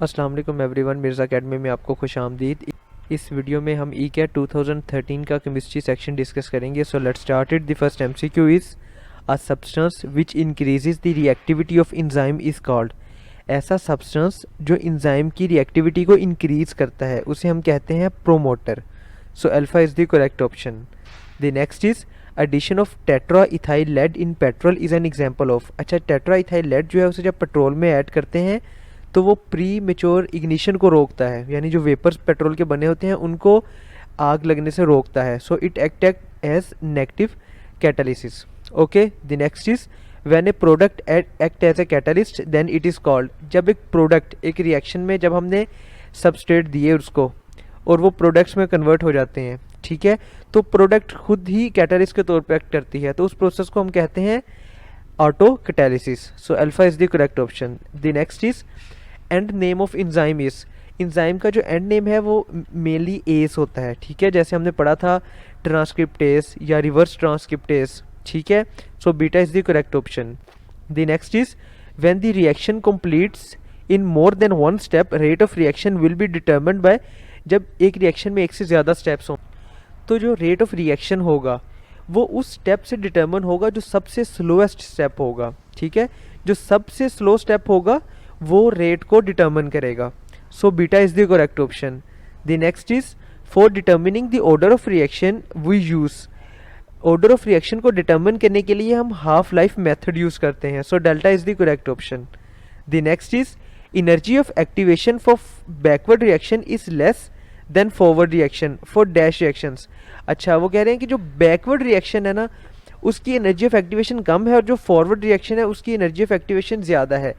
अस्सलाम वालेकुम everyone, Mirza academy में आपको खुशामदीद। इस वीडियो में हम ई-कैट 2013 का केमिस्ट्री सेक्शन डिस्कस करेंगे। So let's start it. The first MCQ is a substance which increases the reactivity of enzyme is called. ऐसा सब्सटेंस जो एंजाइम की रिएक्टिविटी को इंक्रीज करता है उसे हम कहते हैं promoter. So alpha is the correct option. The next is addition of tetra ethyl lead in petrol is an example of. अच्छा, टेट्रा इथाइल लेड जो है उसे जब पेट्रोल में ऐड करते हैं तो वो प्री मेच्योर इग्निशन को रोकता है, यानी जो वेपर्स पेट्रोल के बने होते हैं उनको आग लगने से रोकता है। So it act as negative catalysis. Okay, the next is when a product act as a catalyst then it is called. जब एक प्रोडक्ट एक रिएक्शन में जब हमने सबस्ट्रेट दिए उसको और वो प्रोडक्ट्स में कन्वर्ट हो जाते हैं, ठीक है, तो प्रोडक्ट खुद ही कैटालिस्ट के तौर पर एक्ट करती है, तो उस प्रोसेस को हम कहते हैं auto catalysis. So alpha is the correct option. The next is and name of enzyme is. Enzyme का जो एंड नेम है वो मेनली एस होता है, ठीक है, जैसे हमने पढ़ा था ट्रांसक्रिप्टेस या रिवर्स ट्रांसक्रिप्टेस, ठीक है। So beta is the correct option. The next is when the reaction completes in more than one step rate of reaction will be determined by. जब एक रिएक्शन में एक से ज़्यादा स्टेप्स हों तो जो रेट ऑफ रिएक्शन होगा वो उस स्टेप से डिटर्मिन होगा जो सबसे स्लोएस्ट स्टेप होगा, ठीक है। जो सबसे स्लो स्टेप होगा वो रेट को डिटर्मिन करेगा। So beta is the correct option. The next is for determining the order of reaction we use. Order of reaction को डिटर्मिन करने के लिए हम हाफ लाइफ मेथड यूज करते हैं। सो delta is the correct option. The next is energy of activation for backward reaction is less than forward reaction for dash reactions. अच्छा, वो कह रहे हैं कि जो बैकवर्ड रिएक्शन है ना उसकी एनर्जी ऑफ एक्टिवेशन कम है और जो फॉरवर्ड रिएक्शन है उसकी एनर्जी ऑफ एक्टिवेशन ज़्यादा है।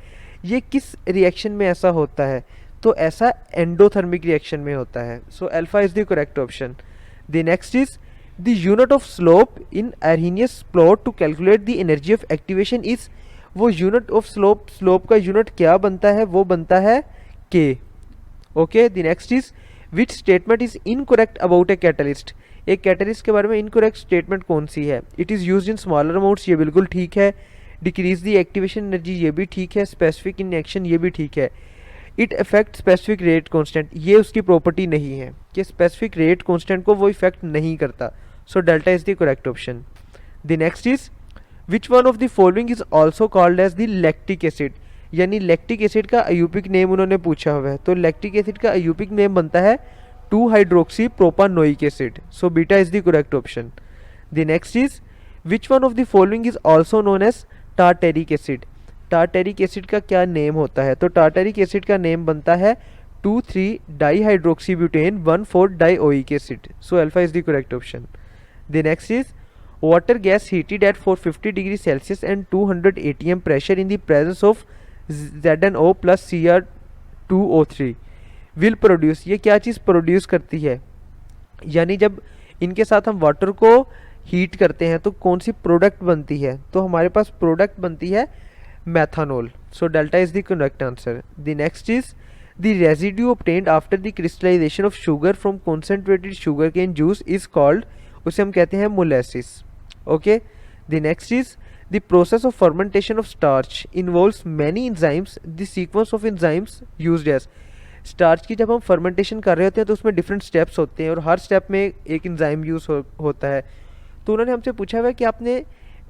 ये किस रिएक्शन में ऐसा होता है? तो ऐसा एंडोथर्मिक रिएक्शन में होता है। So alpha is the correct option. The next is the unit of slope in Arrhenius plot to calculate the energy of activation is. वो यूनिट ऑफ स्लोप का यूनिट क्या बनता है? वो बनता है K. Okay, the next is which statement is incorrect about a catalyst. एक catalyst के बारे में इनकरेक्ट स्टेटमेंट कौन सी है? It is used in smaller amounts, ये बिल्कुल ठीक है। डिक्रीज द एक्टिवेशन एनर्जी, ये भी ठीक है। स्पेसिफिक इन एक्शन, ये भी ठीक है। It affect specific rate constant, ये उसकी प्रॉपर्टी नहीं है कि स्पेसिफिक रेट कांस्टेंट को वो इफेक्ट नहीं करता। So delta is the correct option. The next is which one of the following is also called as the lactic acid. यानी लैक्टिक एसिड का अयूपिक नेम उन्होंने पूछा हुआ है, तो लैक्टिक एसिड का अयूपिक नेम बनता है 2 hydroxy propanoic acid. So beta is the correct option. The next is which one of the following is also known as tartaric acid. Tartaric acid का क्या नेम होता है? तो टार्टेरिक एसिड का name बनता है 2,3 dihydroxy butane 1,4 dioic acid. So alpha is the correct option. The next is water gas heated at 450 degree Celsius and 200 atm pressure in the presence of ZnO plus Cr2O3 will produce. ये क्या चीज़ produce करती है? यानी जब इनके साथ हम water को हीट करते हैं तो कौन सी प्रोडक्ट बनती है? तो हमारे पास प्रोडक्ट बनती है methanol. So delta is the correct answer. The next is the residue obtained after the crystallization of sugar from concentrated sugar cane juice is called, उसे हम कहते हैं molasses. Okay, the next is the process of fermentation of starch involves many enzymes. The sequence of enzymes used as. Starch की जब हम fermentation कर रहे होते हैं तो उसमें डिफरेंट स्टेप्स होते हैं और हर स्टेप में एक एंजाइम यूज होता है। तो उन्होंने हमसे पूछा हुआ है कि आपने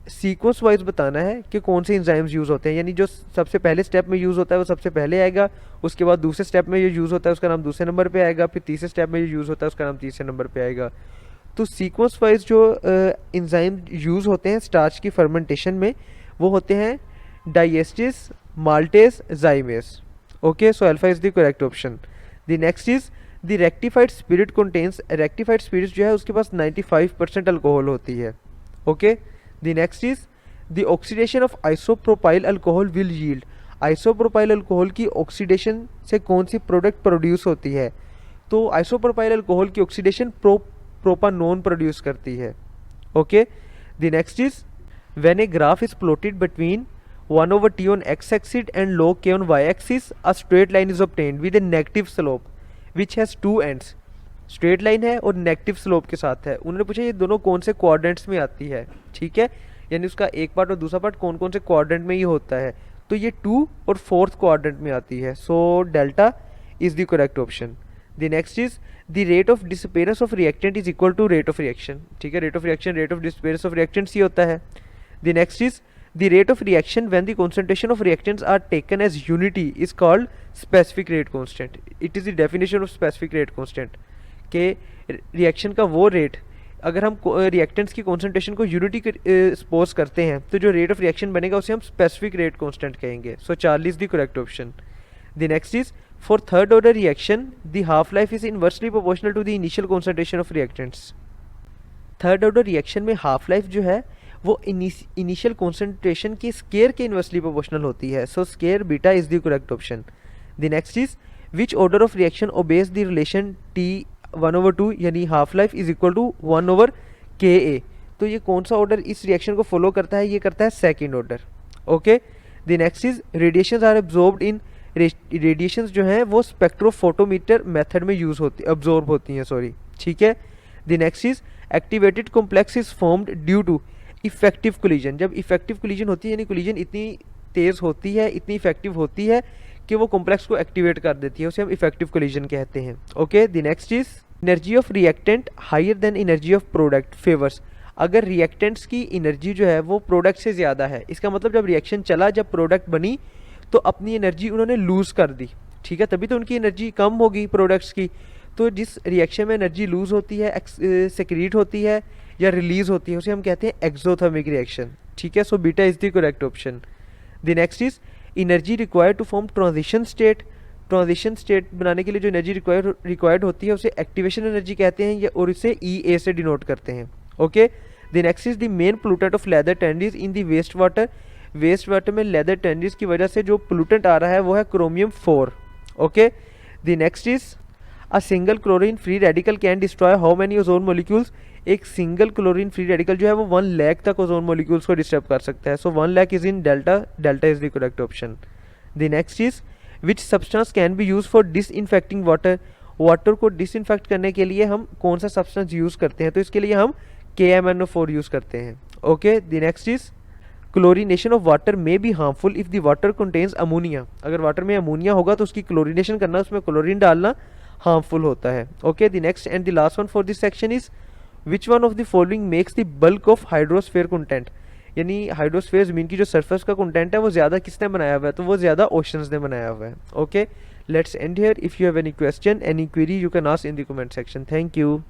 सीक्वेंस वाइज बताना है कि कौन से एंजाइम्स यूज़ होते हैं, यानी जो सबसे पहले स्टेप में यूज़ होता है वो सबसे पहले आएगा, उसके बाद दूसरे स्टेप में जो यूज़ होता है उसका नाम दूसरे नंबर पे आएगा, फिर तीसरे स्टेप में जो यूज़ होता है उसका नाम तीसरे नंबर पे आएगा। तो सीक्वेंस वाइज जो एंजाइम यूज़ होते हैं स्टार्च की फर्मेंटेशन में वो होते हैं diastase, maltase, zymase. Okay, so alpha is the correct option. The next is the rectified spirit contains. Rectified spirit जो है उसके पास 95% अल्कोहल होती है। Okay, the next is the oxidation of isopropyl alcohol will yield. Isopropyl alcohol की oxidation से कौन सी प्रोडक्ट प्रोड्यूस होती है? तो आइसोप्रोपाइल अल्कोहल की ऑक्सीडेशन प्रोपानोन प्रोड्यूस करती है। Okay, the next is when a graph is plotted between 1/t on x axis and log k on y axis, a straight line is obtained with a negative slope which has 2 ends। Straight line है और negative slope के साथ है। उन्होंने पूछा ये दोनों कौन से क्वाड्रेंट्स में आती है, ठीक है, यानी उसका एक पार्ट और दूसरा पार्ट कौन कौन से क्वाड्रेंट में ही होता है। तो ये 2 और 4th क्वाड्रेंट में आती है, so delta is the correct option. The next is the rate of disappearance of reactant is equal to rate of reaction, ठीक है, rate of reaction rate of disappearance of reactants ही होता है। The next is the rate of reaction when the concentration of reactants are taken as unity is called specific rate constant. It is the definition of specific rate constant के reaction का वो rate, अगर हम reactants की concentration को unity suppose करते हैं तो जो रेट ऑफ रिएक्शन बनेगा उसे हम स्पेसिफिक रेट कांस्टेंट कहेंगे। So Charlie is the correct option. The next is for third order reaction the half life is inversely proportional to the initial concentration of reactants. Third order reaction में half life जो है वो initial concentration की square के inversely proportional होती है, so square beta is the correct option. The next is which order of reaction obeys the relation T1/2 यानी half life is equal to 1/Ka। तो ये कौन सा ऑर्डर इस रिएक्शन को फॉलो करता है, ये करता है second order. Okay, the next is radiations are absorbed in, radiations जो हैं वो स्पेक्ट्रोफोटोमीटर मेथड में यूज होती अब्जॉर्ब होती हैं, सॉरी, ठीक है। The next is activated complex is formed due to effective collision. जब इफेक्टिव कोलिजन होती है यानी कोलिजन इतनी तेज होती है, इतनी इफेक्टिव होती है कि वो कॉम्प्लेक्स को एक्टिवेट कर देती है, उसे हम इफेक्टिव कोलिजन कहते हैं। Okay, the next is energy of reactant higher than energy of product favours. अगर रिएक्टेंट्स की एनर्जी जो है वो प्रोडक्ट से ज़्यादा है, इसका मतलब जब रिएक्शन चला, जब प्रोडक्ट बनी तो अपनी एनर्जी उन्होंने लूज़ कर दी, ठीक है, तभी तो उनकी एनर्जी कम होगी प्रोडक्ट्स की। तो जिस रिएक्शन में एनर्जी लूज़ होती है, सेक्रीट होती है या रिलीज होती है, उसे हम कहते हैं एक्सोथर्मिक रिएक्शन, ठीक है। So beta is the correct option. The next is energy required to form transition state. Transition state बनाने के लिए जो एनर्जी रिक्वायर्ड होती है उसे एक्टिवेशन एनर्जी कहते हैं, और इसे EA से डिनोट करते हैं। Okay, the next is the main pollutant of leather tanneries in the waste water. Waste water में लेदर टेंडीज की वजह से जो पोल्यूटेंट आ रहा है वो है chromium 4। Okay, the next is a single chlorine free radical can destroy how many ozone molecules. एक सिंगल क्लोरीन फ्री रेडिकल जो है वो 1 लाख तक ओजोन मॉलिक्यूल्स को डिस्टर्ब कर सकता है, सो 1 lakh is in delta, delta is the correct option. The next is which substance can be use for disinfecting water. Water को डिसइंफेक्ट करने के लिए हम कौन सा सब्सटेंस यूज करते हैं, तो इसके लिए हम KMnO4 यूज करते हैं। Okay, the next is chlorination of water may be harmful if the water contains ammonia. अगर वाटर में अमोनिया होगा तो उसकी क्लोरीनेशन करना, उसमें क्लोरीन डालना हार्मफुल होता है। Okay, the next and the last one for this section is which one of the following makes the bulk of hydrosphere content. यानी हाइड्रोस्फेयर जमीन की जो सरफेस का कंटेंट है वो ज़्यादा किसने बनाया हुआ है, तो वो ज़्यादा ओशंस ने बनाया हुआ है। Okay, let's end here. If you have any question, any query, you can ask in the comment section. Thank you.